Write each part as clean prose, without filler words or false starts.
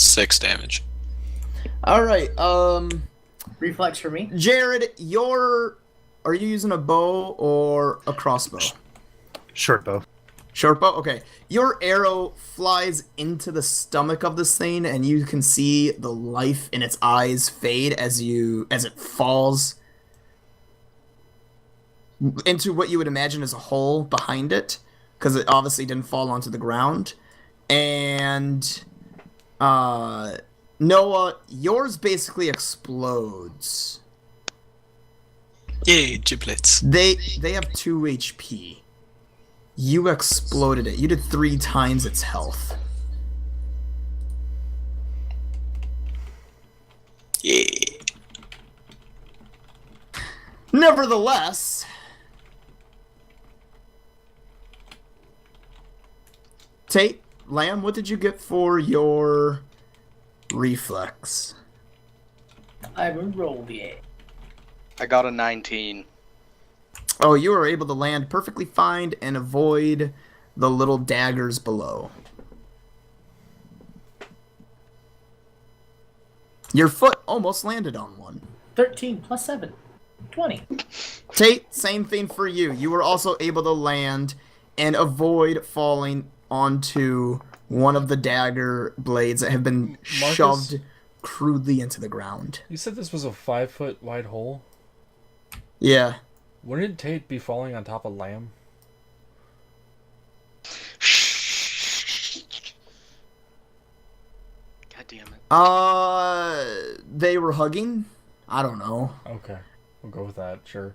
6 damage. Alright, Reflex for me. Jared, are you using a bow or a crossbow? Short bow. Short bow? Okay. Your arrow flies into the stomach of this thing, and you can see the life in its eyes fade as it falls into what you would imagine is a hole behind it, because it obviously didn't fall onto the ground. And Noah, yours basically explodes. Yay, giblets. They have 2 HP. You exploded it. You did 3 times its health. Yeah. Nevertheless, Tate, Lamb, what did you get for your reflex? I haven't rolled yet. I got a 19. Oh, you were able to land perfectly fine and avoid the little daggers below. Your foot almost landed on one. 13 plus 7. 20. Tate, same thing for you. You were also able to land and avoid falling onto one of the dagger blades that have been shoved crudely into the ground. You said this was a 5-foot wide hole? Yeah. Wouldn't Tate be falling on top of Lamb? God damn it. They were hugging? I don't know. Okay. We'll go with that, sure.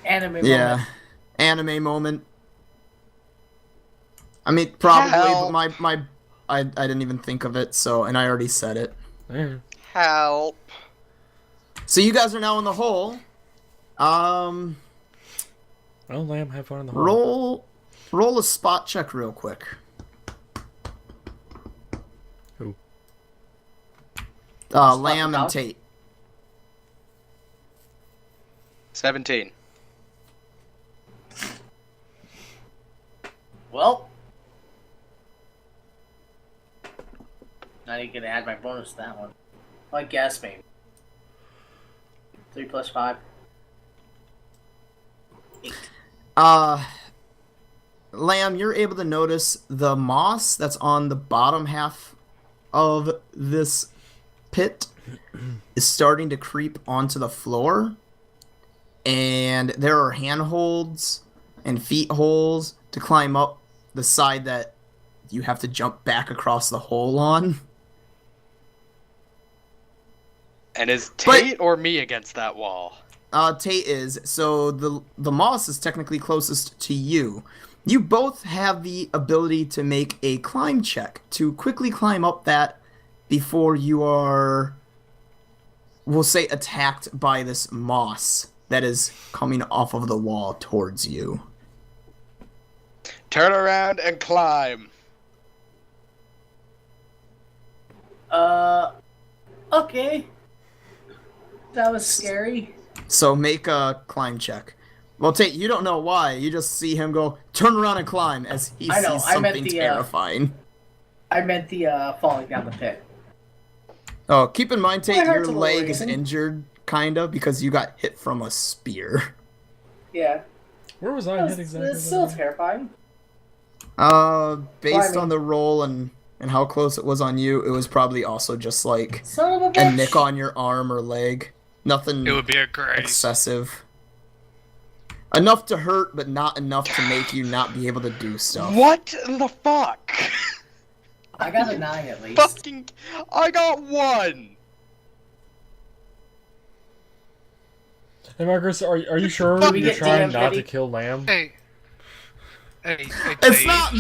Anime Yeah. moment. Anime moment. I mean, probably, Help. but I didn't even think of it, so, and I already said it. Yeah. Help. So you guys are now in the hole. Well, Lamb, have fun in the hole. Roll a spot check real quick. Who? Lamb and out? Tate. 17. Well. Not even gonna add my bonus to that one. I guess maybe. 3 plus 5. 8. Lamb, you're able to notice the moss that's on the bottom half of this pit is starting to creep onto the floor. And there are handholds and feet holes to climb up the side that you have to jump back across the hole on. And is Tate or me against that wall? Tate is. So the moss is technically closest to you. You both have the ability to make a climb check to quickly climb up that before you are, we'll say, attacked by this moss that is coming off of the wall towards you. Turn around and climb. Okay. That was scary. So make a climb check. Well, Tate, you don't know why. You just see him go, turn around and climb as he I know, sees I meant something the, terrifying. I meant the falling down the pit. Oh, keep in mind, Tate, My heart's your a little leg is racing. injured, kinda, because you got hit from a spear. Yeah. Where was I It's hit exactly? still terrifying. Based Climbing. on the roll and how close it was on you, it was probably also just like Son of a a bitch. nick on your arm or leg. Nothing It would be a graze. excessive. Enough to hurt, but not enough to make you not be able to do stuff. What the fuck? I got a 9 at least. Fucking. I got 1. Hey, Marcus, are you sure Did we you're get trying DM not to ready? kill Lamb? Hey, It's Tate. not me!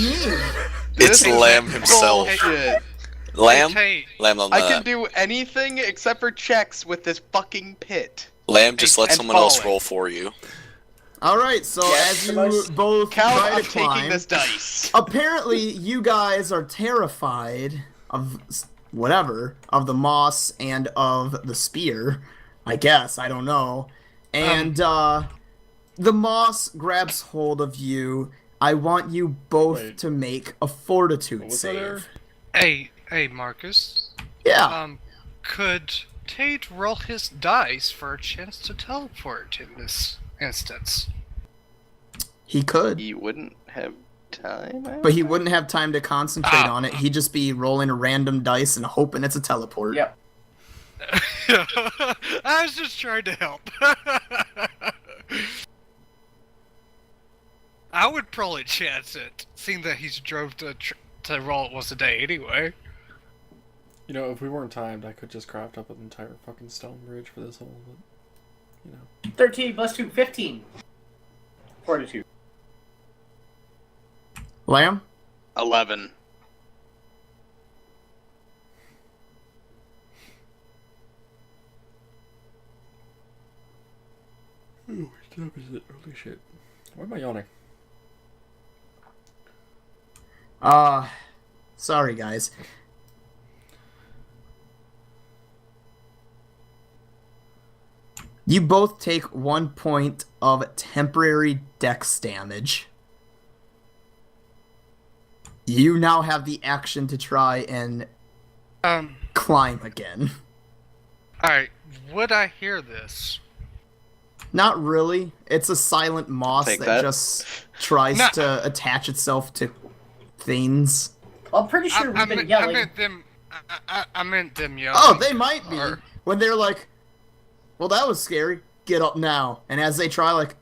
It's This Lamb is himself. bullshit. Lamb? Tate. Lamb on I can that. do anything except for checks with this fucking pit. Lamb, just let and someone else falling. roll for you. Alright, so Yes, as the you most- both Cal, try I'm to taking climb, this dice. apparently you guys are terrified of whatever, of the moss and of the spear. I guess, I don't know. And, the moss grabs hold of you. I want you both Wait. to make a fortitude What was that there? save. Hey, Marcus. Yeah. Could Tate roll his dice for a chance to teleport in this instance? He could. He wouldn't have time. But he wouldn't have time to concentrate on it. He'd just be rolling a random dice and hoping it's a teleport. Yep. I was just trying to help. I would probably chance it, seeing that he's drove to roll it once a day anyway. You know, if we weren't timed, I could just craft up an entire fucking stone bridge for this hole, but, you know. 13 plus 2, 15. Fortitude. Lamb? 11. Ooh, what is it? Holy shit. Why am I yawning? Sorry guys. You both take 1 point of temporary dex damage. You now have the action to try and climb again. Alright, would I hear this? Not really. It's a silent moss that just tries to attach itself to things. Well, I'm pretty sure we've been yelling. I meant them yelling. Oh, they might be. When they're like, well, that was scary. Get up now. And as they try, like,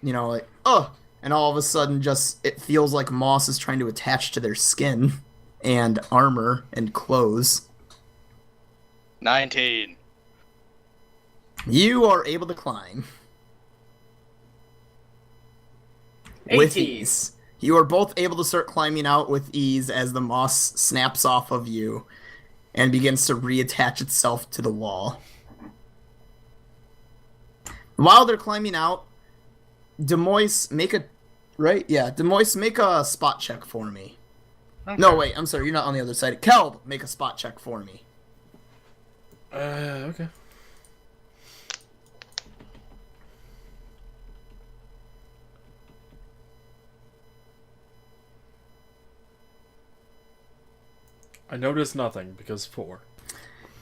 you know, like, oh. And all of a sudden, just, it feels like moss is trying to attach to their skin and armor and clothes. 19. You are able to climb. 18. With ease. You are both able to start climbing out with ease as the moss snaps off of you and begins to reattach itself to the wall. While they're climbing out, Demois, make a... Right? Yeah, Demois, make a spot check for me. Okay. No, wait, I'm sorry, you're not on the other side. Kelb, make a spot check for me. Okay. I noticed nothing because 4.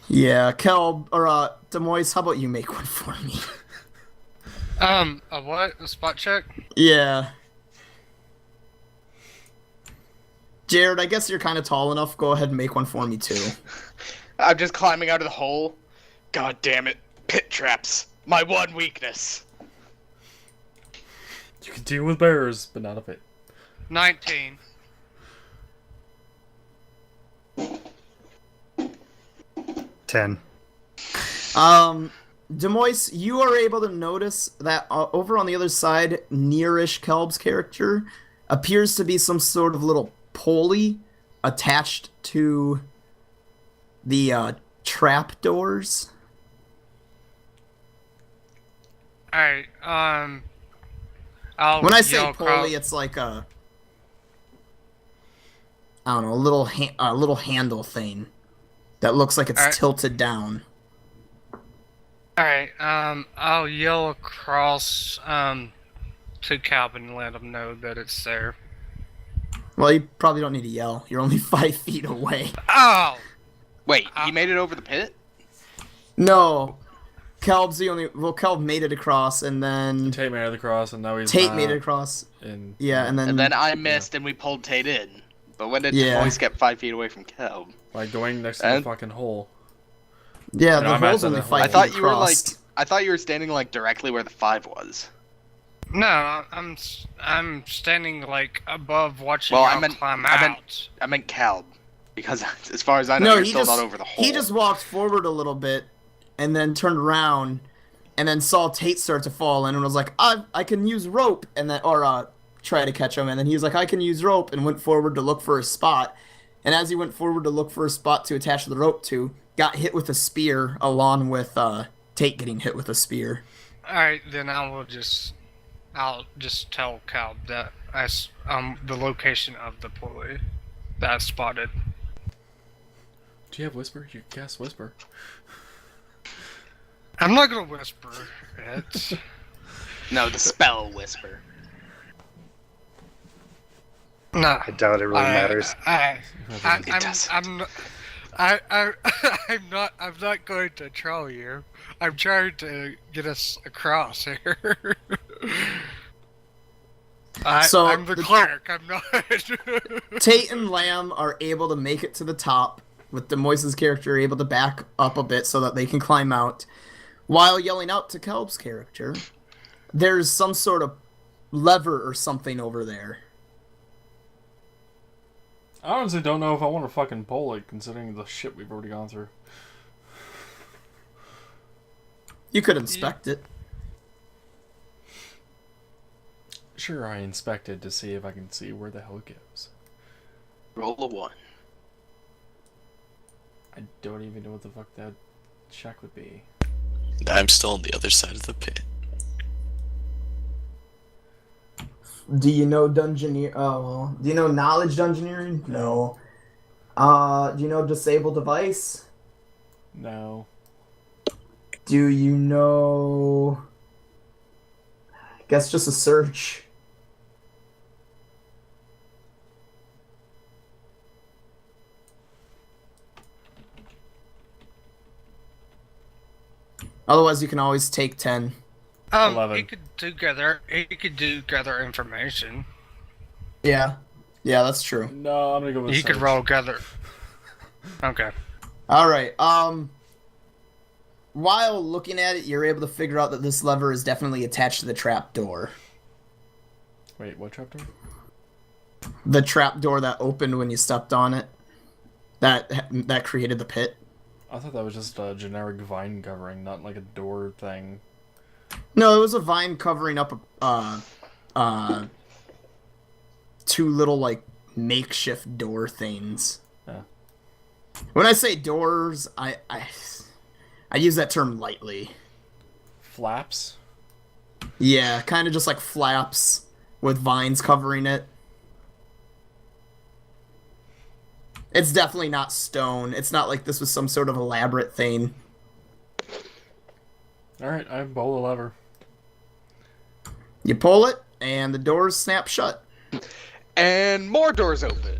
Yeah, Kelb, or Demois, how about you make one for me? A what? A spot check? Yeah. Jared, I guess you're kind of tall enough. Go ahead and make one for me, too. I'm just climbing out of the hole. God damn it. Pit traps. My one weakness. You can deal with bears, but not a pit. 19. Demois, you are able to notice that over on the other side, nearish Kelb's character appears to be some sort of little pulley attached to the trap doors. Alright, When I say pulley, it's like a, I don't know, a little handle thing that looks like it's tilted down. Alright, I'll yell across, to Calvin and let him know that it's there. Well, you probably don't need to yell. You're only 5 feet away. Oh! Wait, he made it over the pit? No. Kelb's the only... Well, Kelb made it across, and then... Tate made it across, and now he's Tate made it across. Yeah, and then... And then I missed, and we pulled Tate in. But when did Demois get 5 feet away from Kelb? By going next to the fucking hole. Yeah, the hole's only 5 feet across. You were like... I thought you were standing, like, directly where the 5 was. No, I'm standing, like, above watching y'all climb out. I meant Calb. Because as far as I know, you're still not over the hole. He just walked forward a little bit, and then turned around, and then saw Tate start to fall in, and was like, I can use rope, and then, or, try to catch him, and then he was like, I can use rope, and went forward to look for a spot. And as he went forward to look for a spot to attach the rope to, got hit with a spear, along with, Tate getting hit with a spear. Alright, then I'll just tell Cal that the location of the pulley that I spotted. Do you have whisper? You can cast whisper. I'm not gonna whisper it. No, the spell whisper. No. I doubt it really matters. I'm I'm not going to troll you. I'm trying to get us across here. So I'm the clerk. I'm not. Tate and Lamb are able to make it to the top, with Demoise's character able to back up a bit so that they can climb out, while yelling out to Kelb's character, "There's some sort of lever or something over there." I honestly don't know if I want to fucking pull it, considering the shit we've already gone through. You could inspect it. Sure, I inspected to see if I can see where the hell it goes. Roll a 1. I don't even know what the fuck that check would be. I'm still on the other side of the pit. Do you know Dungeoneer? Oh, well. Do you know Knowledge Dungeoneering? No. Do you know Disable Device? No. Do you know... I guess just a search. Otherwise, you can always take 10. 11. You could do gather information. Yeah. Yeah, that's true. No, I'm gonna go with You could search. roll gather. Okay. Alright, while looking at it, you're able to figure out that this lever is definitely attached to the trap door. Wait, what chapter? The trap door that opened when you stepped on it. That created the pit. I thought that was just a generic vine covering, not like a door thing. No, it was a vine covering up two little like makeshift door things. Yeah. When I say doors, I use that term lightly. Flaps? Yeah, kind of just like flaps with vines covering it. It's definitely not stone. It's not like this was some sort of elaborate thing. Alright, I pull the lever. You pull it, and the doors snap shut. And more doors open.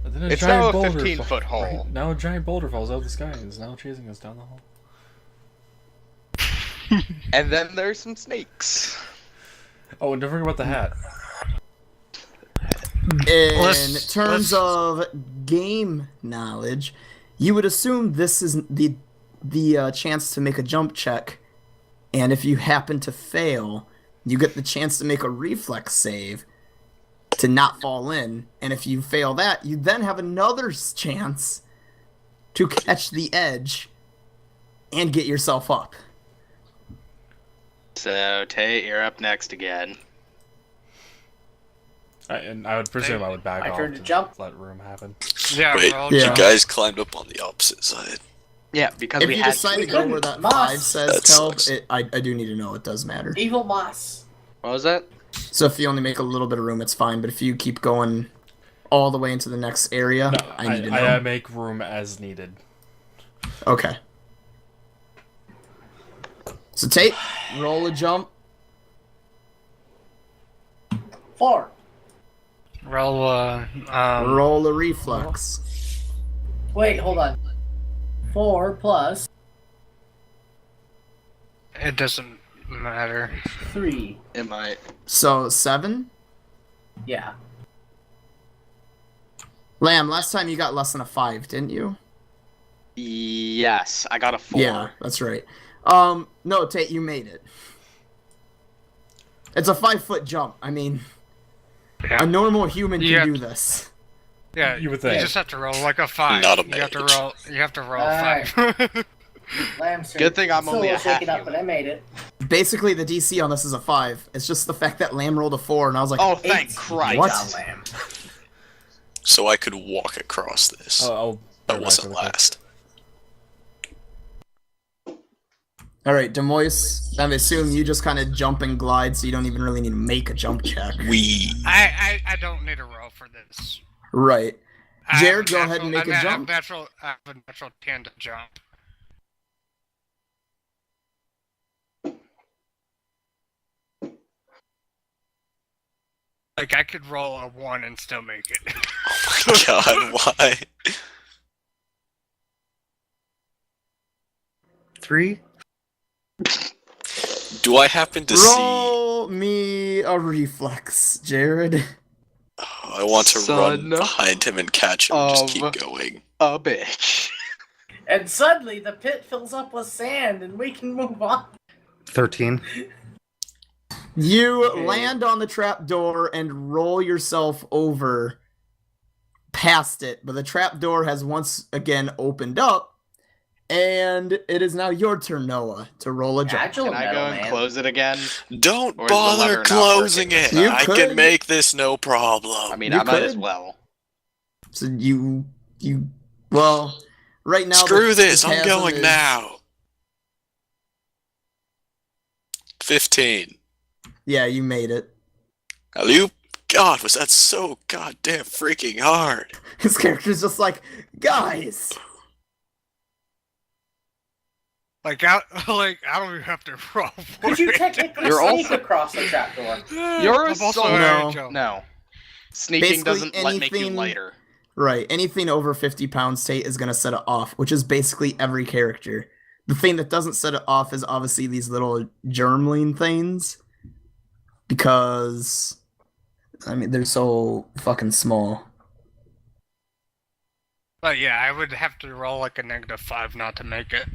And then It's giant now a boulder 15-foot hole. Right, now a giant boulder falls out of the sky and is now chasing us down the hall. And then there's some snakes. Oh, and don't forget about the hat. In terms of game knowledge, you would assume this is the chance to make a jump check, and if you happen to fail, you get the chance to make a reflex save to not fall in, and if you fail that, you then have another chance to catch the edge and get yourself up. So, Tate, you're up next again. And I would presume I would back My off turn to jump. let room happen. Yeah. Wait, roll yeah. you jump. guys climbed up on the opposite side. Yeah, because If we you had decide to We go where couldn't. that 5 Moss. says, That Kelb, sucks. I do need to know. It does matter. Evil moss. What was that? So if you only make a little bit of room, it's fine. But if you keep going all the way into the next area, No, I need to know. I make room as needed. Okay. So Tate, roll a jump. 4. Roll. Roll a reflex. Wait, hold on. 4 plus It doesn't matter. 3. It might. So 7. Yeah. Lamb, last time you got less than a 5, didn't you? Yes, I got a 4. Yeah, that's right. No, Tate, you made it. It's a 5-foot jump. I mean, Yeah. a normal human You can have do this. Yeah. You would You think. just have to roll like a 5. Not a You have to mage. roll. You have to roll Alright. 5. Lamb Good thing I'm Still only a little shaken half up, but I made it. Basically, the DC on this is a 5. It's just the fact that Lamb rolled a 4, and I was like, Oh, thank 8. Christ. What? Good job, Lamb. So I could walk across this. I'll That wasn't last. Alright, Demoise, I assume you just kind of jump and glide, so you don't even really need to make a jump check. I don't need a roll for this. Right. I have Jared, a go ahead and make a jump. I have a natural 10 to jump. Like I could roll a 1 and still make it. God, why? 3. Do I happen to see? Roll me a reflex, Jared. I want to run Son behind him and catch him. And just of- keep going. A bitch. And suddenly the pit fills up with sand and we can move on. 13. You Okay. land on the trapdoor and roll yourself over past it, but the trapdoor has once again opened up, and it is now your turn, Noah, to roll a jump. Agile Can I metal, go and man. close it again? Don't Or is the lever bother not closing working? it. You I could. can make this no problem. I mean, You I might as could. well. So well, right now. Screw the this. I'm chasm going is- now. 15. Yeah, you made it. Alley-oop. God, was that so goddamn freaking hard? His character's just like, guys. Like I don't even have to roll for Could you it. technically You're sneak also- across the trapdoor? You're a I'm also sword. wearing No. a jump. No. Sneaking Basically doesn't make you anything- lighter. Right, anything over 50 pounds Tate is gonna set it off, which is basically every character. The thing that doesn't set it off is obviously these little germline things, because I mean they're so fucking small. But yeah, I would have to roll like a -5 not to make it.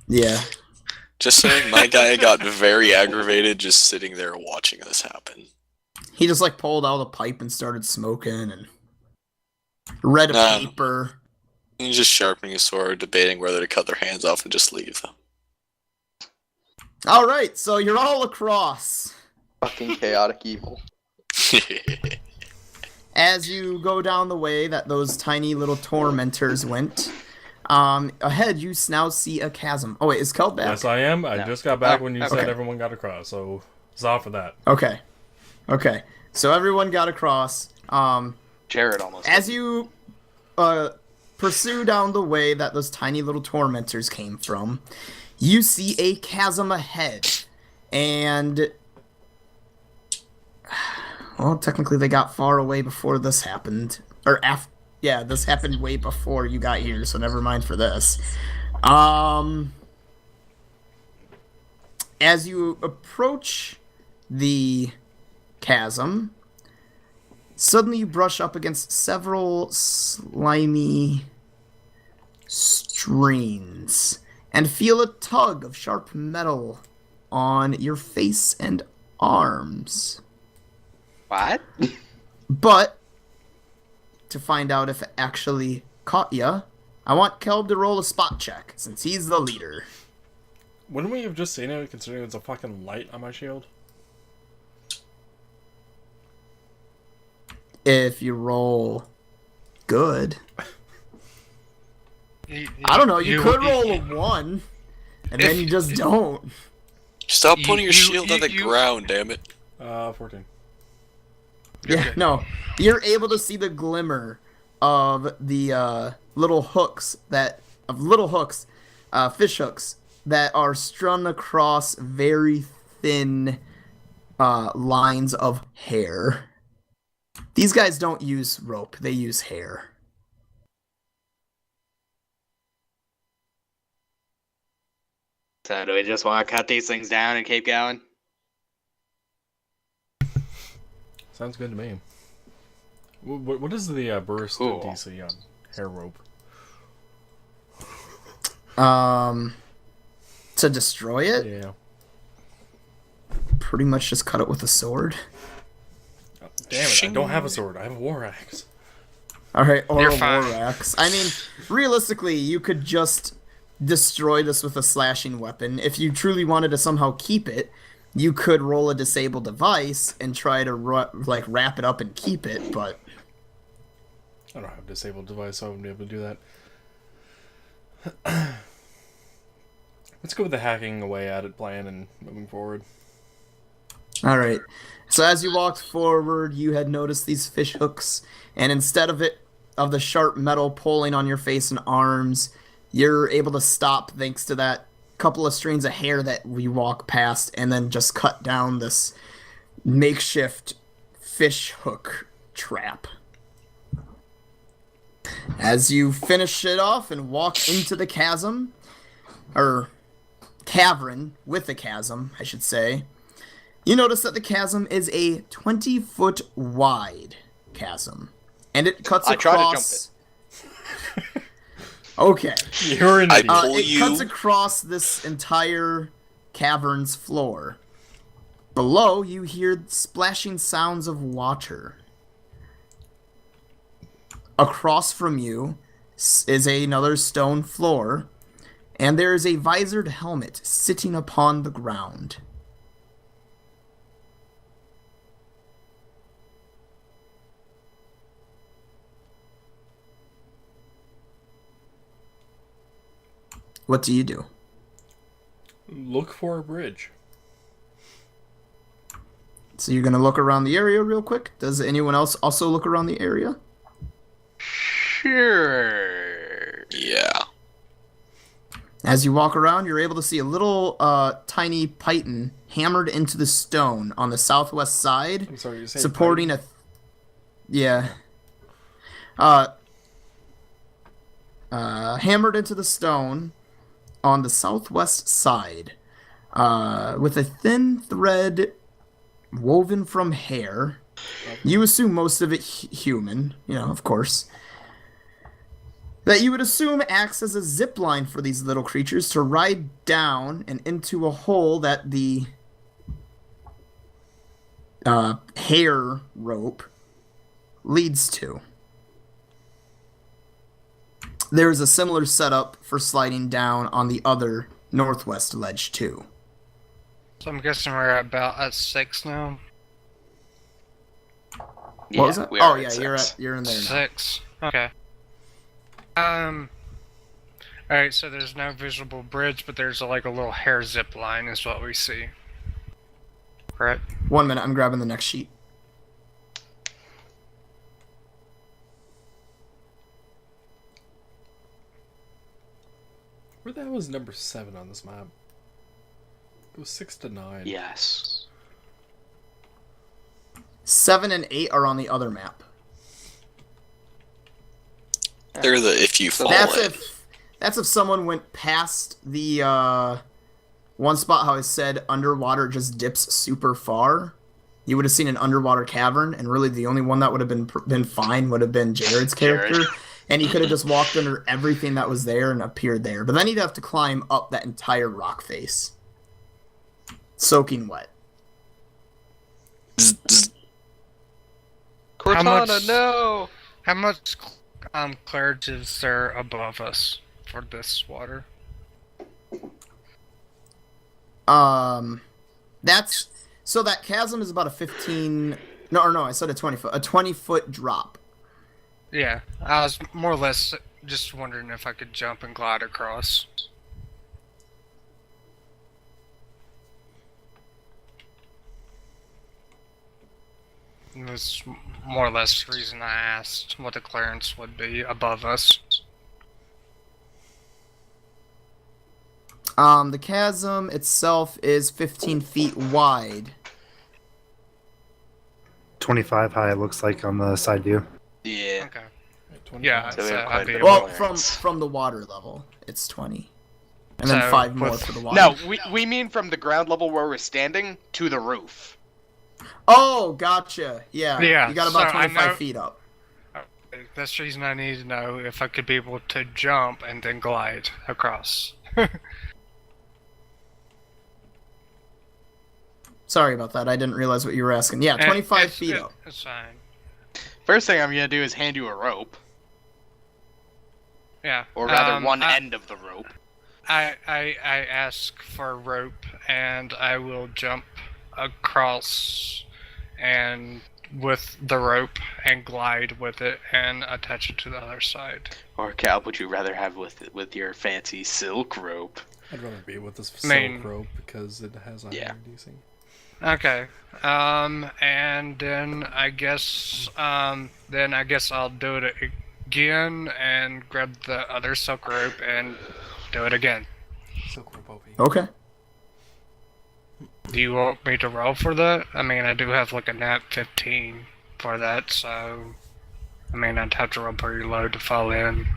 Yeah, Just saying, my guy got very aggravated just sitting there watching this happen. he just like pulled out a pipe and started smoking and read a No. paper. He's just sharpening his sword, debating whether to cut their hands off and just leave them. All right, so you're all across. Fucking chaotic evil. As you go down the way that those tiny little tormentors went, ahead you now see a chasm. Oh wait, is Kel back? Yes, I am. I No. just got back Oh, when you okay. said everyone got across, so it's off for that. Okay. Okay. So everyone got across. Jared almost. As you pursue down the way that those tiny little tormentors came from, you see a chasm ahead. And well, technically they got far away before this happened. Or after yeah, this happened way before you got here, so never mind for this. As you approach the chasm, suddenly you brush up against several slimy strings and feel a tug of sharp metal on your face and arms. What? But to find out if it actually caught ya, I want Kelb to roll a spot check since he's the leader. Wouldn't we have just seen it, considering it's a fucking light on my shield? If you roll good. You- I don't know, you could you- roll a 1, and then you just don't. Stop You- putting your you- shield on the you- ground, damn it. 14. Yeah, no. You're able to see the glimmer of the little hooks fish hooks that are strung across very thin lines of hair. These guys don't use rope, they use hair. So do we just want to cut these things down and keep going? Sounds good to me. What is the burst Cool. DC on hair rope? To destroy it, Yeah. pretty much just cut it with a sword. Oh, damn it, I don't have a sword. I have a war axe. Alright, or You're a fine. war axe. I mean, realistically, you could just destroy this with a slashing weapon. If you truly wanted to somehow keep it, you could roll a disable device and try to wrap it up and keep it, but I don't have a disabled device, so I wouldn't be able to do that. Let's go with the hacking away at it plan and moving forward. alright. So as you walked forward, you had noticed these fish hooks, and instead of the sharp metal pulling on your face and arms, you're able to stop thanks to that couple of strands of hair that we walk past, and then just cut down this makeshift fish hook trap. As you finish it off and walk into the chasm, or cavern with the chasm, I should say, you notice that the chasm is a 20-foot wide chasm, and it cuts I try to jump across. Okay. You're an I idiot. pull It you. cuts across this entire cavern's floor. Below, you hear splashing sounds of water. Across from you is another stone floor, and there is a visored helmet sitting upon the ground. What do you do? Look for a bridge. So you're gonna look around the area real quick? Does anyone else also look around the area? Sure. Yeah. As you walk around, you're able to see a little tiny python hammered into the stone on the southwest side, I'm sorry, you're saying supporting Python? yeah. Hammered into the stone on the southwest side, with a thin thread woven from hair. You assume most of it human, of course. That you would assume acts as a zip line for these little creatures to ride down and into a hole that the hair rope leads to. There is a similar setup for sliding down on the other northwest ledge too. So I'm guessing we're about at 6 now. What was that? we are Oh yeah, six. you're in there now. 6. Okay. Alright, so there's no visible bridge, but there's like a little hair zip line is what we see. Correct? 1 minute, I'm grabbing the next sheet. Where the hell was number 7 on this map? It was 6 to 9. Yes. 7 and 8 are on the other map. They're the if you fall That's in. that's if someone went past the one spot. How I said underwater just dips super far. You would have seen an underwater cavern, and really the only one that would have been fine would have been Jared's character, Jared. and he could have just walked under everything that was there and appeared there. But then he'd have to climb up that entire rock face, soaking wet. Zzz, zzz. Cortana, much- no! How much clarity is there above us for this water? That's so that chasm is about a 15. No, I said a 20 foot. A 20-foot drop. Yeah, I was more or less just wondering if I could jump and glide across. It was more or less the reason I asked what the clearance would be above us. The chasm itself is 15 feet wide. 25 high, it looks like, on the side view. Yeah. Okay. At 25. Yeah, So we so have quite I'd a be bit able Well, of to- from the water level, it's 20, and then So, 5 more with- for the water. No, we mean from the ground level where we're standing to the roof. Oh, gotcha. Yeah. Yeah, You got about so I 25 know- feet up. That's the reason I need to know if I could be able to jump and then glide across. Sorry about that. I didn't realize what you were asking. Yeah, 25 feet up. It's fine. First thing I'm gonna do is hand you a rope, Yeah. or rather one I, end of the rope. I ask for a rope and I will jump across and with the rope and glide with it and attach it to the other side. Or Cal, would you rather have with your fancy silk rope? I'd rather be with this Main- silk rope because it has a Yeah. higher DC. Okay. And then I guess I'll do it again and grab the other silk rope and do it again. Silk rope OP. Okay. Do you want me to roll for that? I mean, I do have like a nat 15 for that, so I mean, I'd have to roll pretty low to fall in.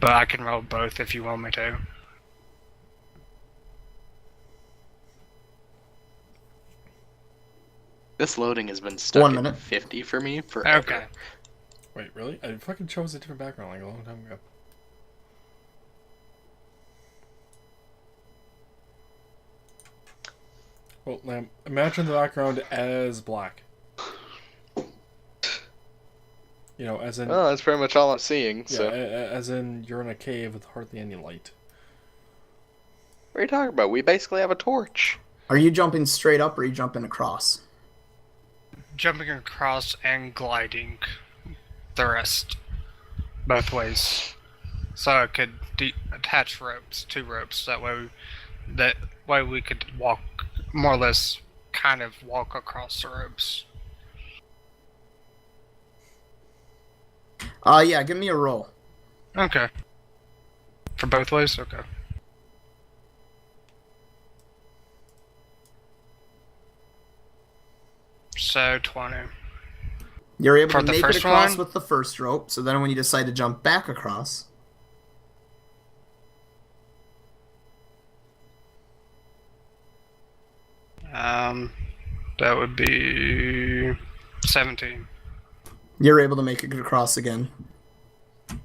But I can roll both if you want me to. This loading has been stuck 1 at minute. 50 for me forever. Okay. Wait, really? I fucking chose a different background like a long time ago. Well, Lamb, imagine the background as black. You know, as in... Well, that's pretty much all I'm seeing, yeah, so... as in you're in a cave with hardly any light. What are you talking about? We basically have a torch. Are you jumping straight up or are you jumping across? Jumping across and gliding the rest. Both ways. So I could attach ropes, 2 ropes. That way we could walk, more or less, kind of walk across the ropes. Yeah, give me a roll. Okay. For both ways? Okay. So, 20. You're able For to the make it first across one? with the first rope, so then when you decide to jump back across, That would be 17. you're able to make it across again.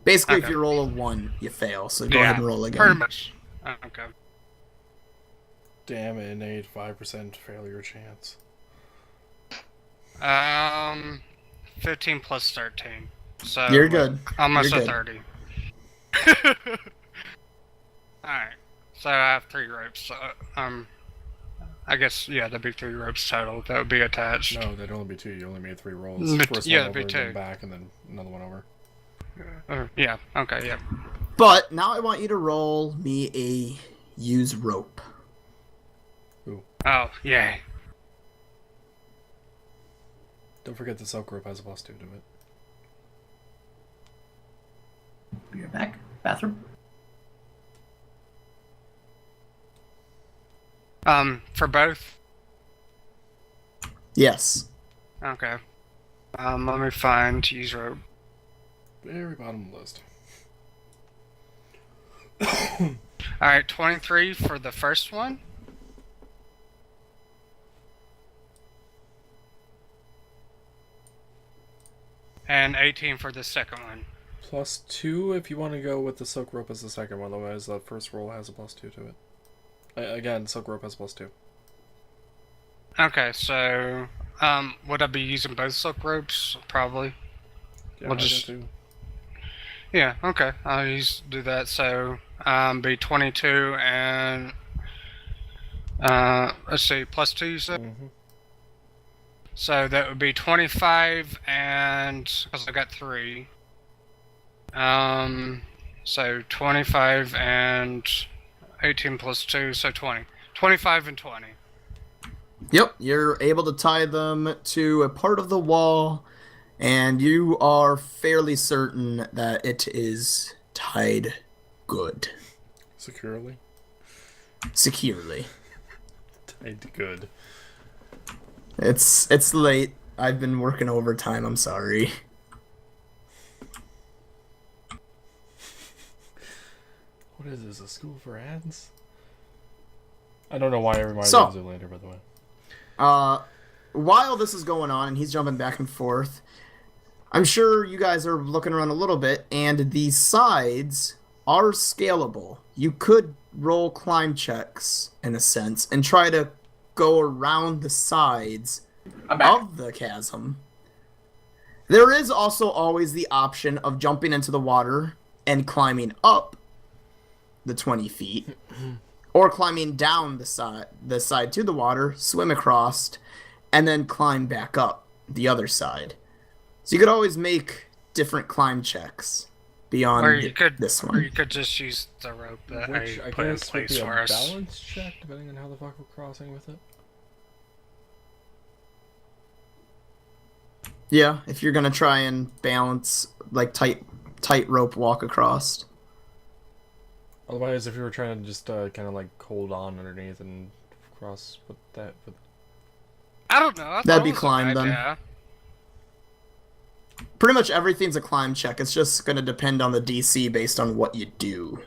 Basically, if Okay. you roll a 1, you fail, so go Yeah, ahead and roll again. Pretty much. Okay. Damn it, innate 5% failure chance. 15 plus 13. So You're good. Almost You're a good. 30. Alright. So I have 3 ropes. So, I guess, yeah, there'd be 3 ropes total that would be attached. No, there'd only be 2. You only made 3 rolls. Mm, First yeah, one it'd over, be then 2. back, and then another one over. Yeah, okay, yeah. But now I want you to roll me a use rope. Oh, yay. Don't forget the silk rope has a +2 to it. Be right back. Bathroom. For both? Yes. Okay. Let me find use rope. Very bottom of the list. Alright, 23 for the first one. And 18 for the second one. +2 if you want to go with the silk rope as the second one, otherwise that first roll has a +2 to it. Again, silk rope has +2. Okay, so, would I be using both silk ropes? Probably. Yeah, We'll I just- do too. Yeah, okay. I'll do that. So, be 22 and, let's see, +2 you said? Mm-hmm. So that would be 25 and, because I got 3. So 25 and 18 plus 2, so 20. 25 and 20. Yep, you're able to tie them to a part of the wall, and you are fairly certain that it is tied good, Securely. securely. Tied good. It's late. I've been working overtime, I'm sorry. What is this, a school for ants? I don't know why I reminded So- of Zoolander, by the way. While this is going on and he's jumping back and forth, I'm sure you guys are looking around a little bit, and the sides are scalable. You could roll climb checks, in a sense, and try to go around the sides I'm back. of the chasm. There is also always the option of jumping into the water and climbing up the 20 feet, or climbing down the side to the water, swim across, and then climb back up the other side. So you could always make different climb checks beyond Or you could, this or one. you could just use the rope that Which I I put in guess would place be a for us. balance check, depending on how the fuck we're crossing with it. Yeah, if you're gonna try and balance like tight rope walk across. Otherwise, if you were trying to just kind of like hold on underneath and cross with that, with I don't know. I thought That'd it be was a climb, good then. idea. Pretty much everything's a climb check. It's just gonna depend on the DC based on what you do.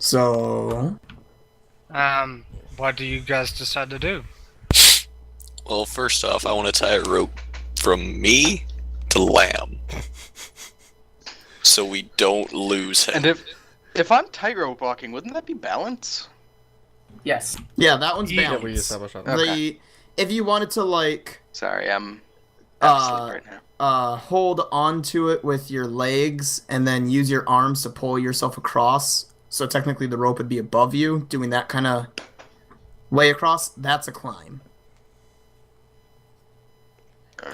So, What do you guys decide to do? Well, first off, I want to tie a rope from me to Lamb, so we don't lose him. And if I'm tightrope walking, wouldn't that be balance? Yes. yeah, that one's Yeah, balanced. we established that. Okay. If you wanted to, like, Sorry, I'm asleep right now. hold onto it with your legs and then use your arms to pull yourself across, so technically the rope would be above you, doing that kind of way across, that's a climb.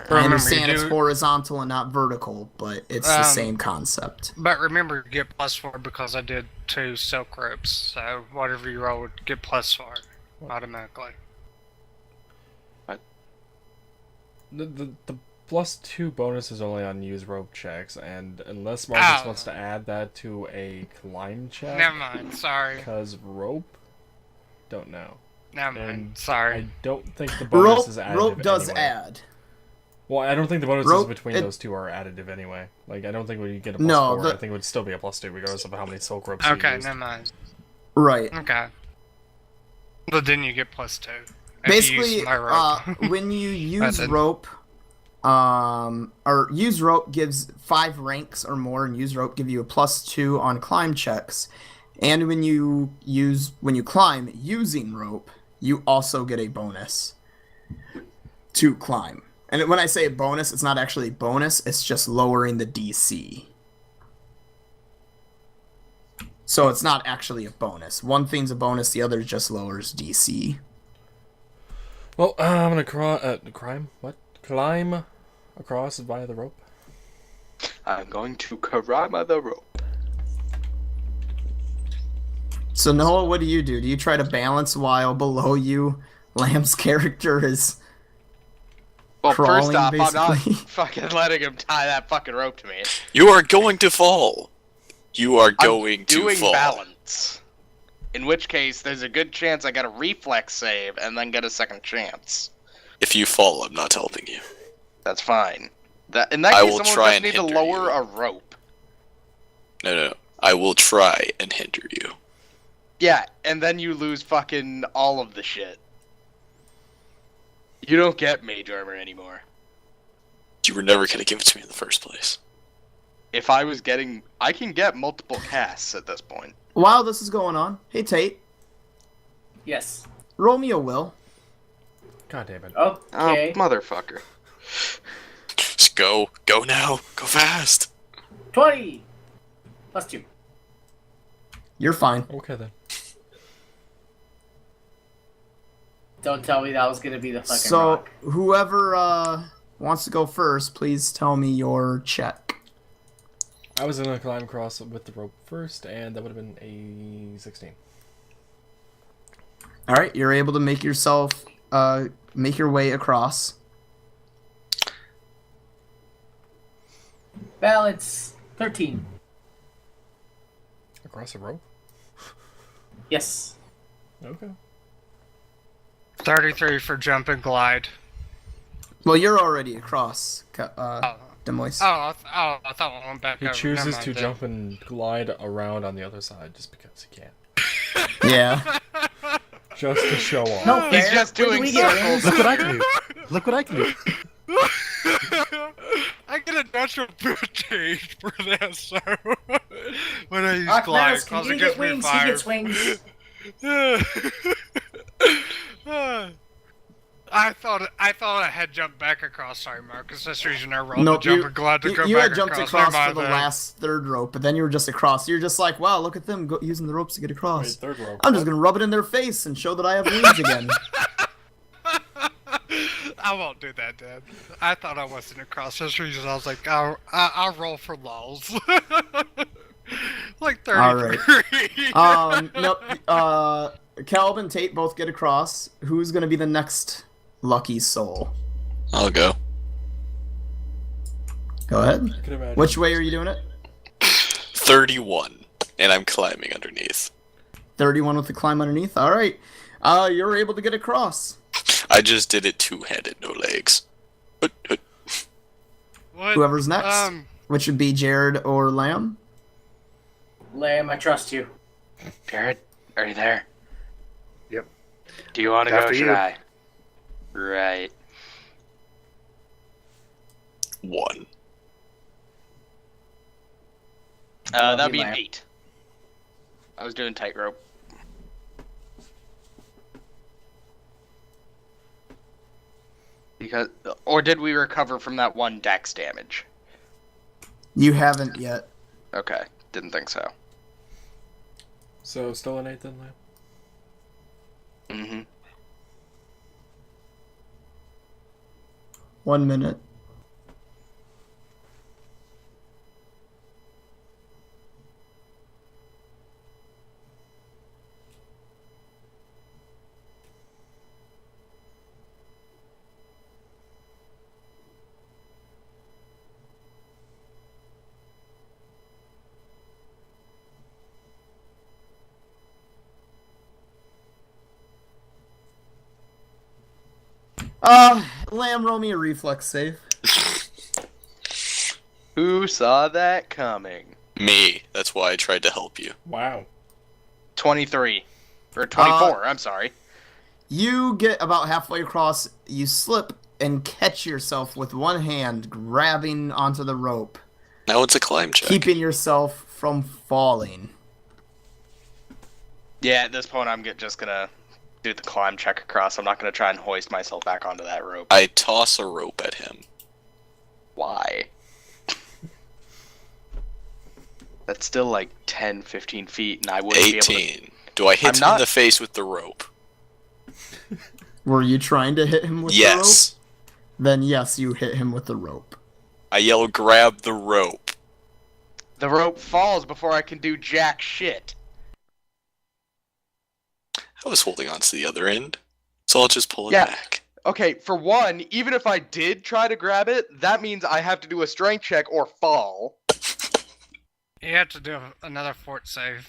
I understand it's horizontal and not vertical, but it's the same concept. But remember, you get +4 because I did 2 silk ropes. So whatever you roll would get +4 automatically. The +2 bonus is only on use rope checks, and unless Marcus Ow. wants to add that to a climb check, Never mind. Sorry. because rope, don't know. Never mind. And Sorry. I don't think the bonus is additive. Rope does anyway. add. Well, I don't think the bonuses Rope- between it- those two are additive anyway. Like, I don't think when you get a No, +4, the- I think it would still be a +2 regardless of how many silk ropes you Okay, use. never mind. Right. Okay. But then you get +2. if you Basically, use my rope. when you use Method. rope, or use rope gives 5 ranks or more, and use rope give you a +2 on climb checks. And when you climb using rope, you also get a bonus to climb. And when I say bonus, it's not actually a bonus, it's just lowering the DC. So it's not actually a bonus. One thing's a bonus, the other just lowers DC. Well, I'm gonna climb across via the rope. I'm going to Karama the rope. So Noah, what do? Do you try to balance while below you Lamb's character is Well, crawling, first off, I'm not basically? fucking letting him tie that fucking rope to me. You are going to fall. You are going to doing fall. balance. In which case, there's a good chance I got a reflex save and then get a second chance. If you fall, I'm not helping you. That's fine. In that I case, will someone try just and need to hinder lower you. a rope. No. I will try and hinder you. Yeah, and then you lose fucking all of the shit. You don't get mage armor anymore. You were never going to give it to me in the first place. If I was getting... I can get multiple casts at this point. While this is going on, hey Tate, Yes. roll me a will. God damn it. Okay. Oh, motherfucker. Just go. Go now. Go fast. 20 +2. You're fine. Okay then. Don't tell me that was gonna be the fucking So rock. whoever wants to go first, please tell me your check. I was gonna climb across with the rope first, and that would have been a 16. All right, you're able to make your way across. Balance 13. Across a rope? Yes. Okay. 33 for jump and glide. Well, you're already across, Demois. I thought we went back He over. chooses Never to mind then. jump and glide around on the other side just because he can. Yeah. Just to show off. No He's fair. just When do doing we get circles. wings? Look what I can do. Look what I can do. I get a natural boot change for that, so when I use Rock glide, Mouse, can cause you it get gives me wings? He 5. gets wings. I thought I had jumped back across. Sorry, Marcus. That's the reason I rolled Nope, the jump you- and glide to go You back had jumped across. across Never for the mind last third rope, but then you were just across. You're just like, wow, look at them using the ropes to get Wait, across. third rope. I'm just gonna rub it in their face and show that I have wings again. I won't do that, Dad. I thought I wasn't across. That's the reason I was like, I'll roll for lulls. Like 33. All right. Nope. Caleb and Tate both get across. Who's gonna be the next lucky soul? I'll go. Go ahead. I could imagine. Which way are you doing it? 31. And I'm climbing underneath. 31 with the climb underneath. All right. You're able to get across. I just did it two-handed, no legs. What? Whoever's next, which would be Jared or Lamb. Lamb, I trust you. Jared, are you there? Yep. Do you want to go? After Or should you. I? Right. 1. That'd be an Lamp. 8. I was doing tightrope. Because, or did we recover from that 1 dex damage? You haven't yet. Okay, didn't think so. So still an 8 then, Lamb? Mm-hmm. 1 minute. Lamb, roll me a reflex save. Who saw that coming? Me. That's why I tried to help you. Wow. 23. Or 24, I'm sorry. You get about halfway across, you slip and catch yourself with one hand grabbing onto the rope, Now it's a climb check. keeping yourself from falling. Yeah, at this point I'm just gonna do the climb check across. I'm not gonna try and hoist myself back onto that rope. I toss a rope at him. Why? That's still like 10, 15 feet, and I wouldn't be able to... 18. Do I hit I'm him not- in the face with the rope? Were you trying to hit him with the rope? Yes. Then yes, you hit him with the rope. I yell, grab the rope. The rope falls before I can do jack shit. I was holding on to the other end, so I'll just pull it Yeah. back. Okay, for one, even if I did try to grab it, that means I have to do a strength check or fall. You have to do another fort save.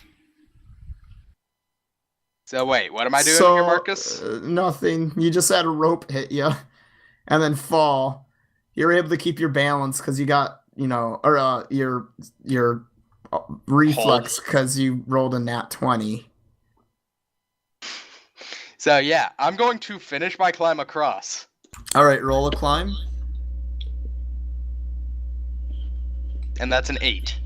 So wait, what am I doing so, here, Marcus? Nothing. You just had a rope hit you, and then fall. You're able to keep your balance because you got, or your reflex because you rolled a nat 20. So yeah, I'm going to finish my climb across. All right, roll a climb. And that's an 8.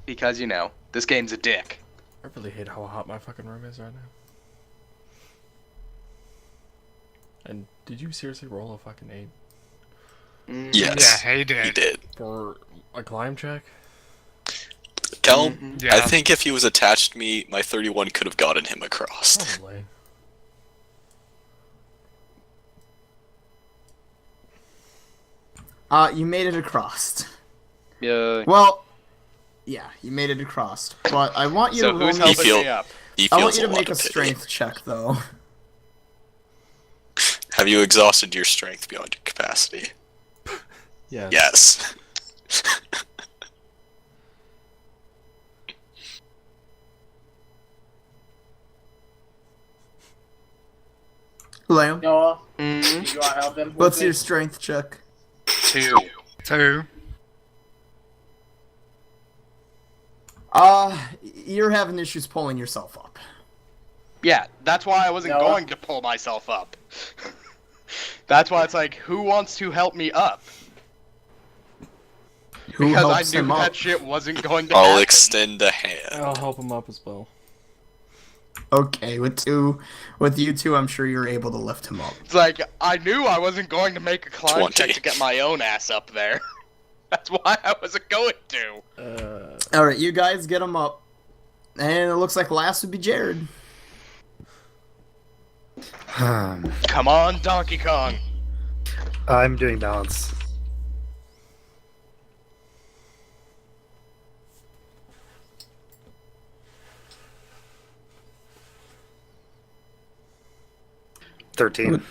Because, this game's a dick. I really hate how hot my fucking room is right now. And did you seriously roll a fucking 8? Yes. Yeah, he did. He did. For a climb check? Cal, Yeah. I think if he was attached to me, my 31 could have gotten him across. Probably. You made it across. Yeah. Well, yeah, you made it across. But I want you So to roll who's me. helping feel- me up? He I feels want you to lot make a of pity. strength check, though. Have you exhausted your strength beyond your capacity? Yeah. Yes. Lamb, Noah, Mm-hmm. you want to help him? what's with your me? strength check? 2. 2. You're having issues pulling yourself up. Yeah, that's why I wasn't Noah? going to pull myself up. That's why it's like, who wants to help me up? Who Because I helps knew him that up? shit wasn't going to I'll happen. extend a hand. I'll help him up as well. Okay, with you two, I'm sure you're able to lift him up. It's like, I knew I wasn't going to make a climb 20. check to get my own ass up there. That's why I wasn't going to. All right, you guys get him up, and it looks like last would be Jared. Come on, Donkey Kong. I'm doing balance. $13.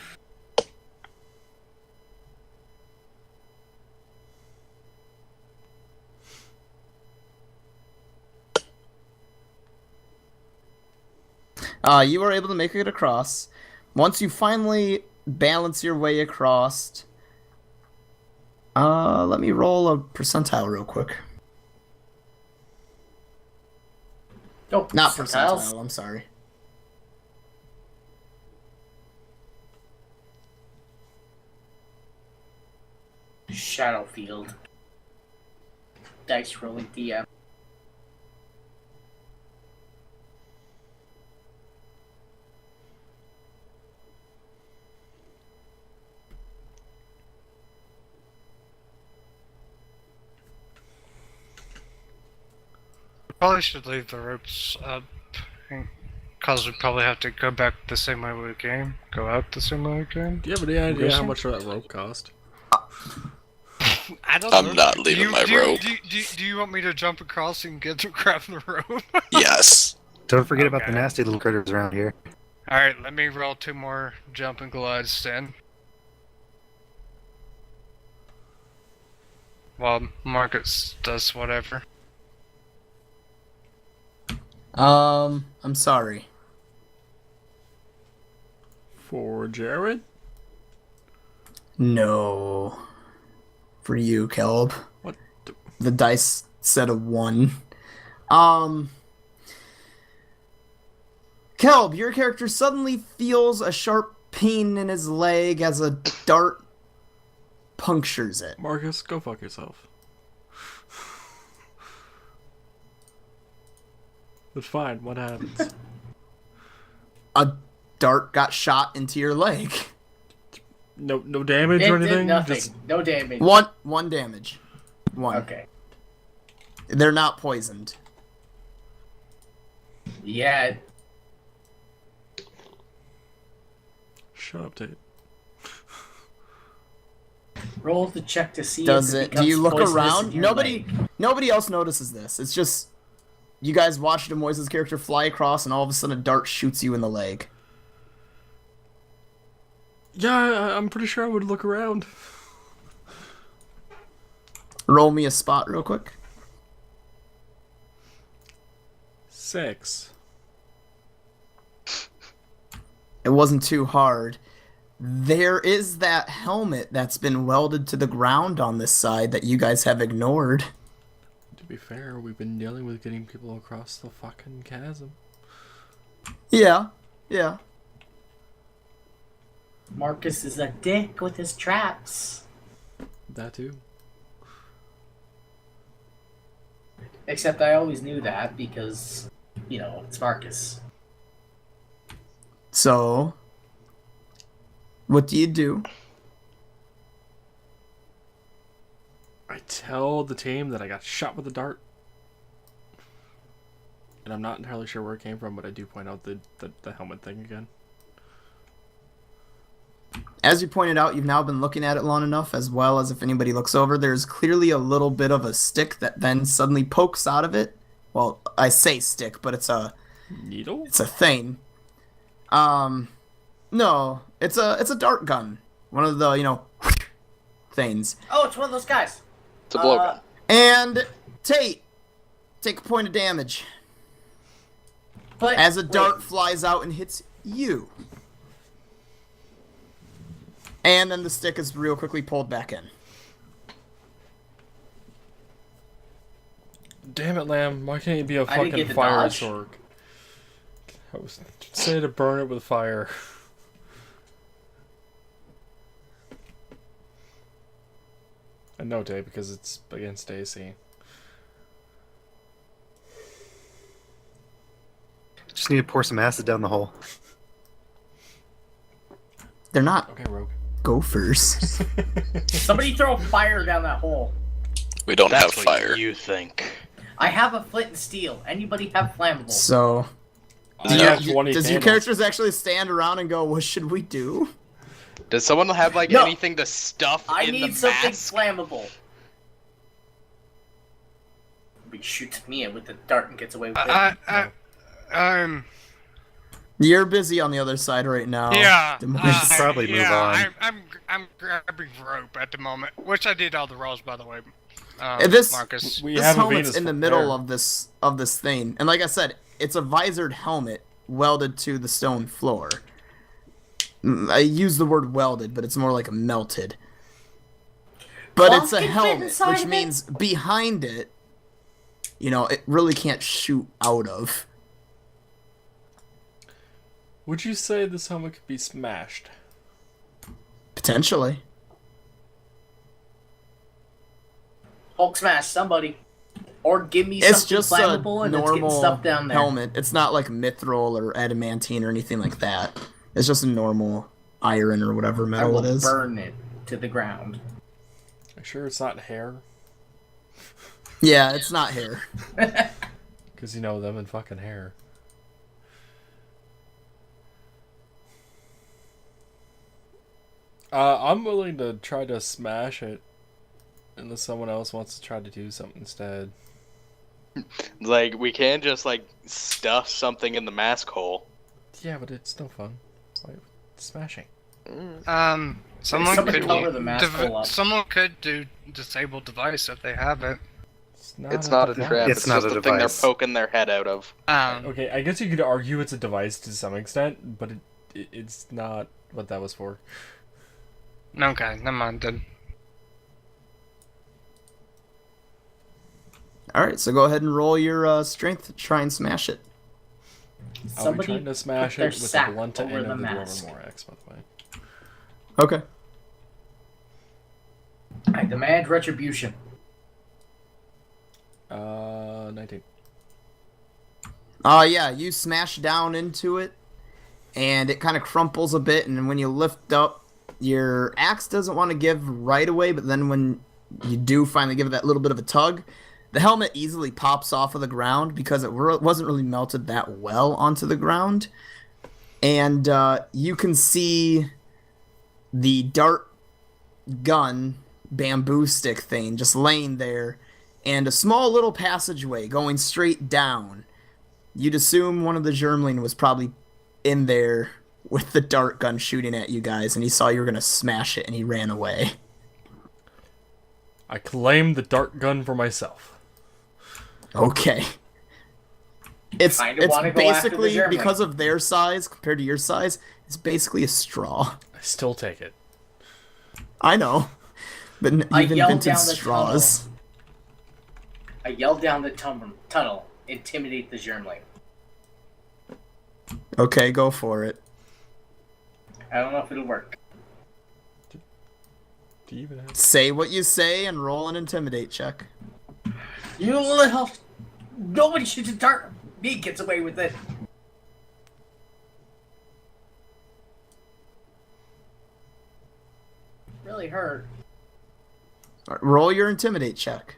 You were able to make it across. Once you finally balance your way across, let me roll a percentile real quick. Oh, Not percentiles. percentile, I'm sorry. Shadowfield. Dice rolling DM. Probably should leave the ropes up, because we probably have to go back the same way we came, go out the same way we came. Do you have any idea how Guessing? much that rope cost? I don't I'm know. not leaving my rope. Do you want me to jump across and get to grab the rope? Yes. Don't forget about the Okay. nasty little critters around here. Alright, let me roll 2 more jump and glides then. While Marcus does whatever. I'm sorry. For Jared? No. For you, Caleb. What? The dice said a 1. Caleb, your character suddenly feels a sharp pain in his leg as a dart punctures it. Marcus, go fuck yourself. It's fine, what happens? A dart got shot into your leg. No damage It or did anything? nothing. Just No damage. One damage. 1. Okay. They're not poisoned. Yeah. shut up, Tate. Roll the check to see Does if it? Do becomes you look poisonous in around? your Nobody leg. else notices this. It's just you guys watch Demoise's character fly across, and all of a sudden a dart shoots you in the leg. Yeah, I'm pretty sure I would look around. Roll me a spot real quick. 6. It wasn't too hard. There is that helmet that's been welded to the ground on this side that you guys have ignored. To be fair, we've been dealing with getting people across the fucking chasm. Yeah. Marcus is a dick with his traps. That too. Except I always knew that because, you know, it's Marcus. So, what do you do? I tell the team that I got shot with a dart. And I'm not entirely sure where it came from, but I do point out the helmet thing again. As you pointed out, you've now been looking at it long enough, as well as if anybody looks over, there's clearly a little bit of a stick that then suddenly pokes out of it. Well, I say stick, but it's a Needle? thing. No, it's a dart gun. One of the, things. Oh, it's one of those guys. It's a blowgun. And Tate, take a point of damage But as a wait, dart flies out and hits you. And then the stick is real quickly pulled back in. Damn it, Lamb. Why can't you be a I didn't fucking get the fire dodge. sword? I was saying to burn it with fire. I know, Dave, because it's against AC. Just need to pour some acid down the hole. They're not Okay, Rogue. gophers. somebody throw fire down that hole. We don't That's have what fire. you think. I have a flint and steel. Anybody have flammable? So, I have 20 does your candles. characters actually stand around and go, what should we do? Does someone have like No. anything to stuff I in the need something mask? flammable. He shoots me with the dart and gets away with it. You're busy on the other side right now. Yeah. Demoise. We should probably move on. I'm grabbing rope at the moment, which I did all the rolls, by the way. This- Marcus. We This have a helmet's Venus in the flare. middle of this thing, and like I said, it's a visored helmet welded to the stone floor. I use the word welded, but it's more like a melted. But Well, it's a it fit helmet, inside which of it. means behind it, it really can't shoot out of. Would you say this helmet could be smashed? Potentially. Hulk smash somebody. Or give me It's something just a flammable and it's getting normal stuff down there. helmet. It's not like mithril or adamantine or anything like that. It's just a normal iron or whatever I metal will it is. burn it to the ground. Are you sure it's not hair? Yeah, it's not hair. Because you know them and fucking hair. I'm willing to try to smash it. Unless someone else wants to try to do something instead. Like, we can't just, like, stuff something in the mask hole. Yeah, but it's no fun. Like, smashing. Someone Somebody could cover the mask hole up. someone could do disable device if they have it. It's not a device. trap, It's it's not just a a thing they're device. poking their head out of. Okay, I guess you could argue it's a device to some extent, but it's not what that was for. Okay, never mind then. Alright, so go ahead and roll your strength to try and smash it. I'll be Somebody trying to smash put their it with the sack blunt over end the of the mask. Dwarven Morax, by the way. Okay. I demand retribution. 19. Yeah, you smash down into it, and it kind of crumples a bit, and when you lift up, your axe doesn't want to give right away, but then when you do finally give it that little bit of a tug, the helmet easily pops off of the ground because it wasn't really melted that well onto the ground. And you can see the dart gun bamboo stick thing just laying there, and a small little passageway going straight down. You'd assume one of the Germling was probably in there with the dart gun shooting at you guys, and he saw you were going to smash it, and he ran away. I claim the dart gun for myself. Okay. It's Kinda wanna go after the basically, Germling. because of their size compared to your size, it's basically a straw. I still take it. I know. But I you've yelled invented down the straws. I yelled down the tunnel. Intimidate the Germling. Okay, go for it. I don't know if it'll work. Do you even have... Say what you say and roll an intimidate check. You little... Nobody shoots a dart. Me gets away with it. Really hurt. All right, roll your intimidate check.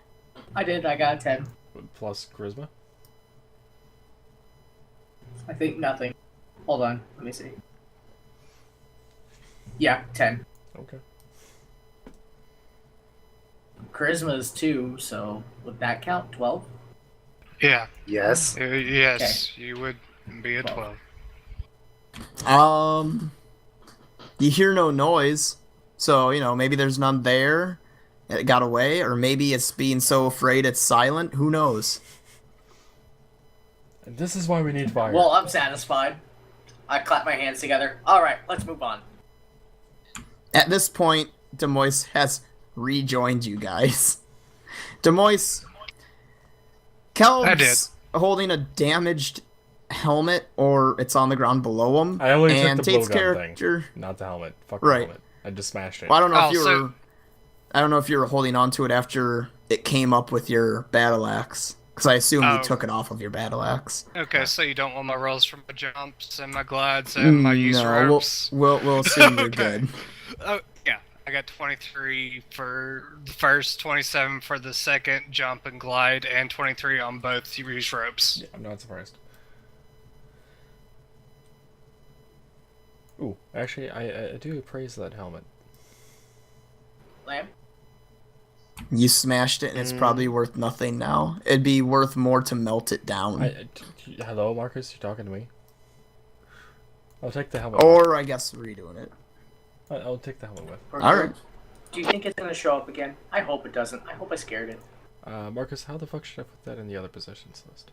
I did. I got a 10. Plus charisma? I think nothing. Hold on. Let me see. Yeah, 10. Okay. Charisma is 2, so would that count? 12? Yeah. Yes. Yes, you would be a 12. You hear no noise, so, maybe there's none there. It got away, or maybe it's being so afraid it's silent. Who knows? And this is why we need fire. Well, I'm satisfied. I clap my hands together. Alright, let's move on. At this point, Demois has rejoined you guys. Demois, Kelb's holding a damaged helmet, or it's on the ground below him. I only and took the Tate's blowgun character, thing, not the helmet. Fuck Right. the helmet. I just smashed it. Well, I don't know Oh, if you so- were. I don't know if you were holding on to it after it came up with your battle axe, because I assume you Oh. took it off of your battle axe. Okay, so you don't want my rolls from my jumps and my glides and my use No, ropes? we'll assume you're Okay. good. Oh, yeah. I got 23 for the first, 27 for the second jump and glide, and 23 on both use ropes. Yeah, I'm not surprised. Ooh, actually, I do praise that helmet. Lamb? You smashed it, and it's probably worth nothing now. It'd be worth more to melt it down. Hello, Marcus? You talking to me? I'll take the helmet. Or, I guess, redoing it. I'll take the helmet with. Alright. Do you think it's gonna show up again? I hope it doesn't. I hope I scared it. Marcus, how the fuck should I put that in the other positions list?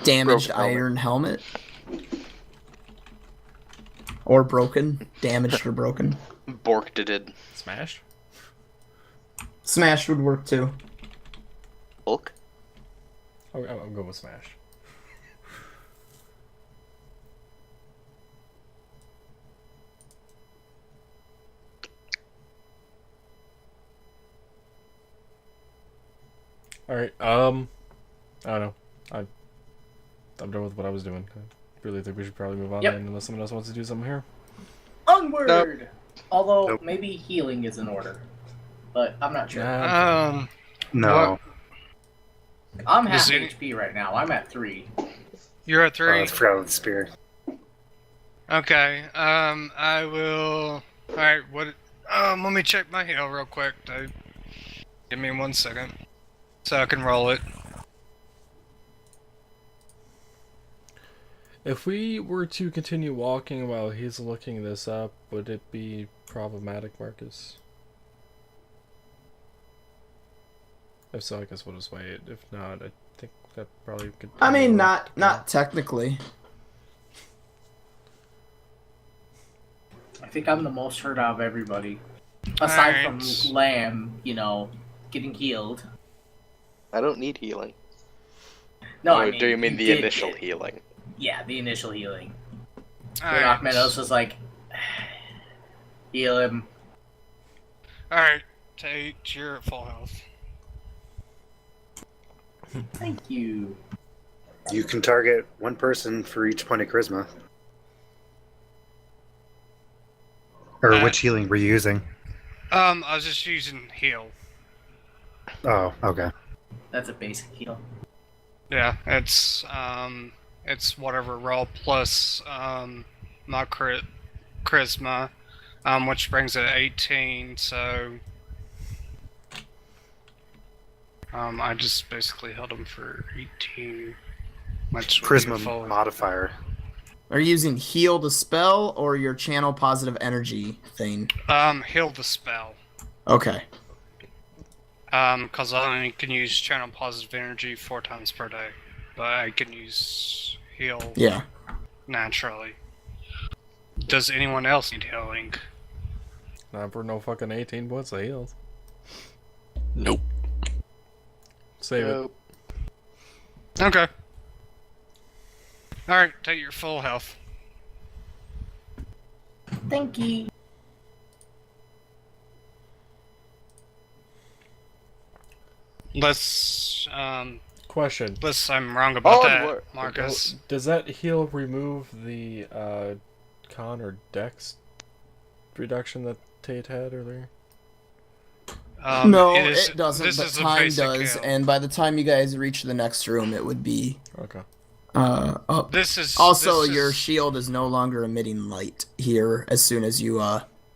Damaged Broken helmet. iron helmet. Or broken. Damaged or broken. Borked it. Smashed? Smashed would work too. Hulk? Oh, I'm going with smash. Alright, I don't know. I'm done with what I was doing. I really think we should probably move on Yep. then, unless someone else wants to do something here. Onward! Nope. Although, Nope. maybe healing is in order. But I'm not sure. No. I'm half Does any- HP right now. I'm at 3. You're at I 3. forgot about the spear. Okay. I will. All right. What? Let me check my heal real quick. Give me 1 second, so I can roll it. If we were to continue walking while he's looking this up, would it be problematic, Marcus? If so, I guess we'll just wait. If not, I think that probably could... I mean, not technically. I think I'm the most hurt out of everybody. Aside from Alright. Lamb, getting healed. I don't need healing. No, Oh, I mean, do you mean the did initial get- healing? Yeah, the initial healing. All When right. Meadows was like, heal him. All right. Tate, you're at full health. Thank you. You can target one person for each point of charisma. Or which healing were you using? I was just using heal. Oh, okay. That's a basic heal. Yeah, it's whatever roll plus my charisma, which brings it to 18. So I just basically held him for 18. Which would be the Charisma full- modifier. Are you using heal to spell or your channel positive energy thing? Heal the spell. Okay. Because I only can use channel positive energy 4 times per day, but I can use heal Yeah. naturally. Does anyone else need healing? Not for no fucking 18 points of healed. Nope. Save it. Okay. Alright, take your full health. Thank you. Unless Question. I'm wrong about Onward. that, Marcus. Does that heal remove the con or dex reduction that Tate had earlier? No, is- it doesn't, this but is a time basic does, heal. and by the time you guys reach the next room, it would be Okay. up. This is Also, this your is- shield is no longer emitting light here as soon as you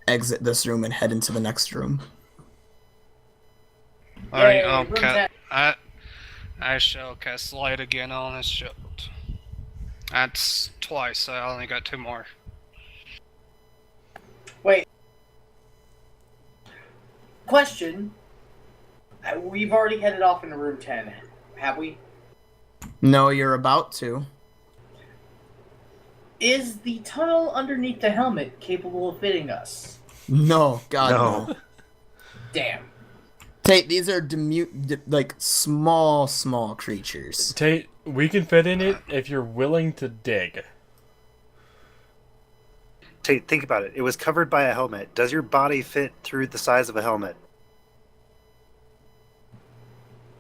exit this room and head into the next room. Alright, Yay, I'll room ca- I shall cast light again on his shield. That's twice, so I only got 2 more. Wait. Question. We've already headed off into room 10, have we? No, you're about to. Is the tunnel underneath the helmet capable of fitting us? No, God, No. no. Damn. Tate, these are like small creatures. Tate, we can fit in it if you're willing to dig. Tate, think about it. It was covered by a helmet. Does your body fit through the size of a helmet?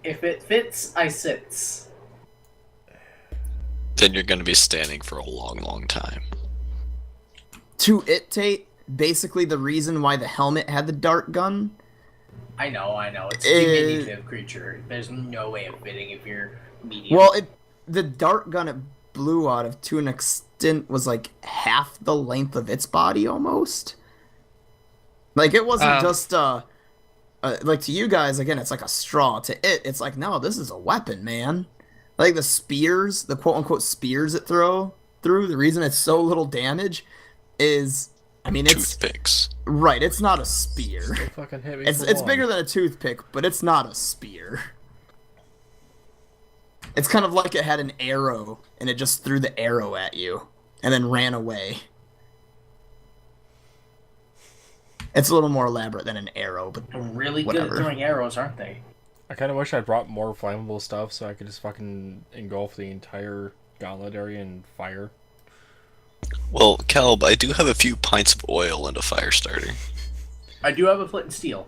If it fits, I sits. Then you're gonna be standing for a long, long time. To it, Tate, basically the reason why the helmet had the dart gun. I know. It's Eh. a diminutive creature. There's no way of fitting if you're medium. Well, the dart gun it blew out of, to an extent, was like half the length of its body almost. Like it wasn't just like to you guys again, it's like a straw. To it, it's like no, this is a weapon, man. Like the spears, the quote unquote spears it through. The reason it's so little damage is, I mean, it's Toothpicks. right. It's not a spear. Still fucking hit me It's for one. bigger than a toothpick, but it's not a spear. It's kind of like it had an arrow, and it just threw the arrow at you, and then ran away. It's a little more elaborate than an arrow, but They're really whatever. good at throwing arrows, aren't they? I kind of wish I brought more flammable stuff so I could just fucking engulf the entire gauntlet area in fire. Well, Caleb, I do have a few pints of oil and a fire starter. I do have a flint and steel.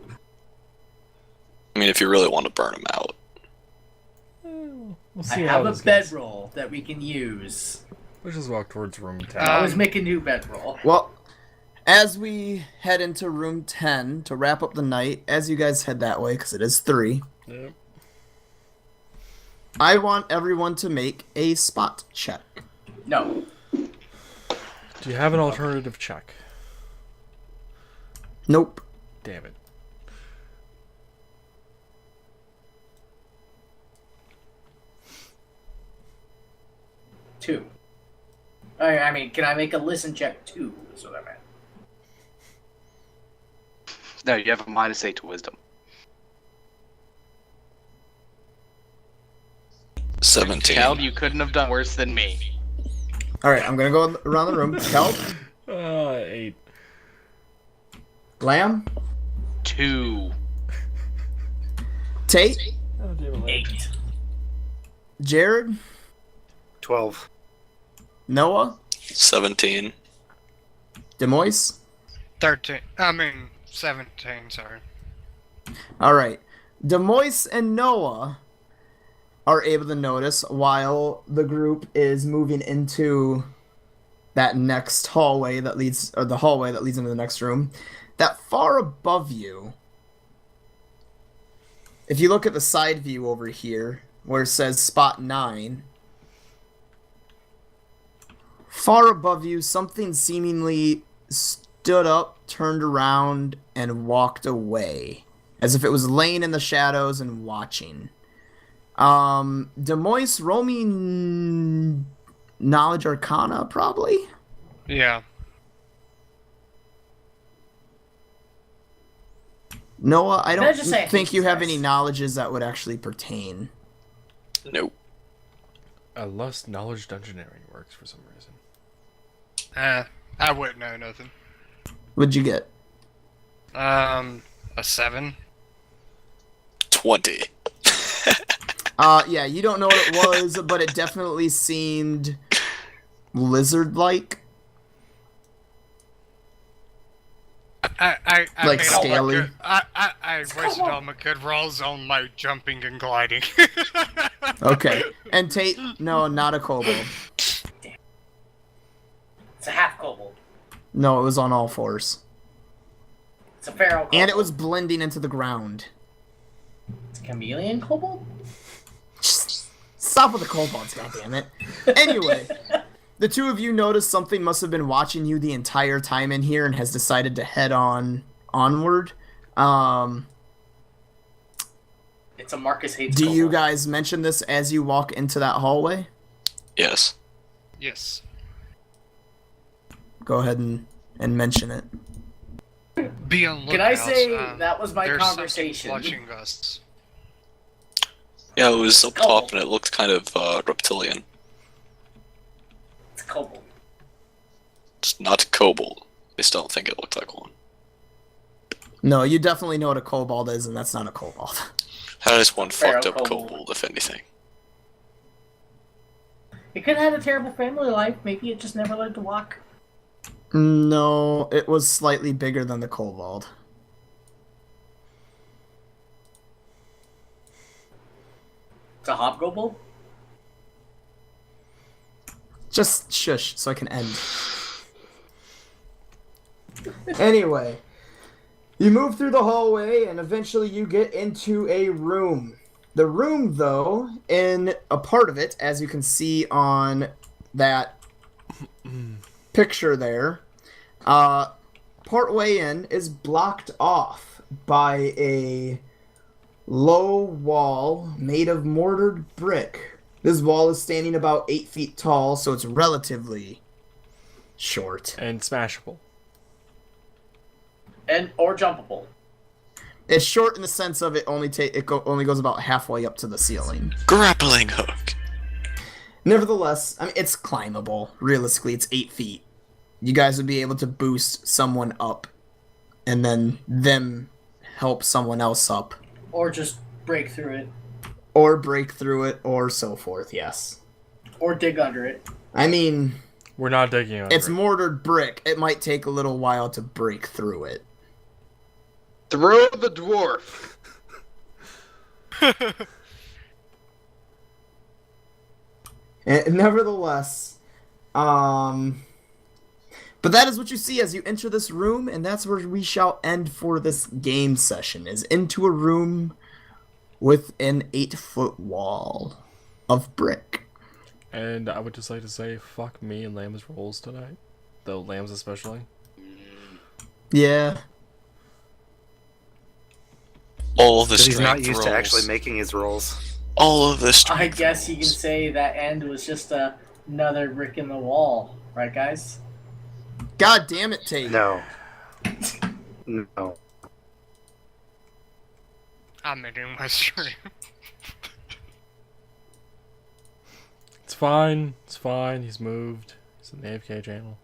I mean, if you really want to burn them out. We'll I see how have a this goes. bedroll that we can use. Let's just walk towards room 10. I always make a new bedroll. Well, as we head into room 10 to wrap up the night, as you guys head that way, because it is 3, Yep. I want everyone to make a spot check. No. Do you have an alternative check? Nope. Damn it. Two. I mean, can I make a listen check too? Is what I meant. No, you have a -8 to wisdom. 17. Cal, you couldn't have done worse than me. All right, I'm gonna go around the room. Kelp, 8. Lamb, 2. Tate, Oh, damn it. 8. Jared, 12. Noah, 17. Demois. 13. I mean, 17, sorry. All right, Demois and Noah are able to notice while the group is moving into that next hallway that leads, or the hallway that leads into the next room, that far above you, if you look at the side view over here where it says spot 9, far above you, something seemingly stood up, turned around, and walked away, as if it was laying in the shadows and watching. Demois, roll me knowledge arcana, probably? Yeah. Noah, I Can I don't just say I think hate you these have guys? any knowledges that would actually pertain. Nope. Unless knowledge dungeoneering works for some reason. I wouldn't know nothing. What'd you get? A 7. 20. Yeah, you don't know what it was, but it definitely seemed lizard-like. I Like made all my scaly? good- I wasted all my good rolls on my jumping and gliding. Okay. And Tate, no, not a kobold. It's a half kobold. No, it was on all fours. It's a feral kobold. And it was blending into the ground. It's a chameleon kobold? Stop with the kobolds, goddammit. Anyway, the two of you notice something must have been watching you the entire time in here and has decided to head onward. It's a Marcus hates Do you kobold. guys mention this as you walk into that hallway? Yes. Yes. Go ahead and mention it. Be on lookout. Can I say that was my there's conversation? something flushing us. Yeah, it was up Kobold. top and it looked kind of reptilian. It's a kobold. It's not a kobold. I just don't think it looked like one. No, you definitely know what a kobold is, and that's not a kobold. That is one Feral fucked up kobold. kobold, if anything. It could have had a terrible family life. Maybe it just never learned to walk. No, it was slightly bigger than the kobold. It's a hobgoblin? Just shush, so I can end. Anyway, you move through the hallway, and eventually you get into a room. The room, though, in a part of it, as you can see on that picture there, partway in is blocked off by a low wall made of mortared brick. This wall is standing about 8 feet tall, so it's relatively short. And smashable. Or jumpable. It's short in the sense of it only only goes about halfway up to the ceiling. Grappling hook! Nevertheless, I mean, it's climbable. Realistically, it's 8 feet. You guys would be able to boost someone up, and then them help someone else up. Or just break through it. Or break through it, or so forth, yes. Or dig under it. I mean, We're not digging under it's it. mortared brick. It might take a little while to break through it. Throw the dwarf. And nevertheless, but that is what you see as you enter this room, and that's where we shall end for this game session, is into a room with an 8-foot wall of brick. And I would just like to say, fuck me and Lamb's rolls tonight. Though Lamb's especially. Yeah. All of the He's not strength used to rolls. actually making his rolls. All of the I strength guess you can rolls. say that end was just another brick in the wall, right, guys? God damn it, Tate. No. No. I'm ending my stream. It's fine. It's fine. He's moved. He's in the AFK channel.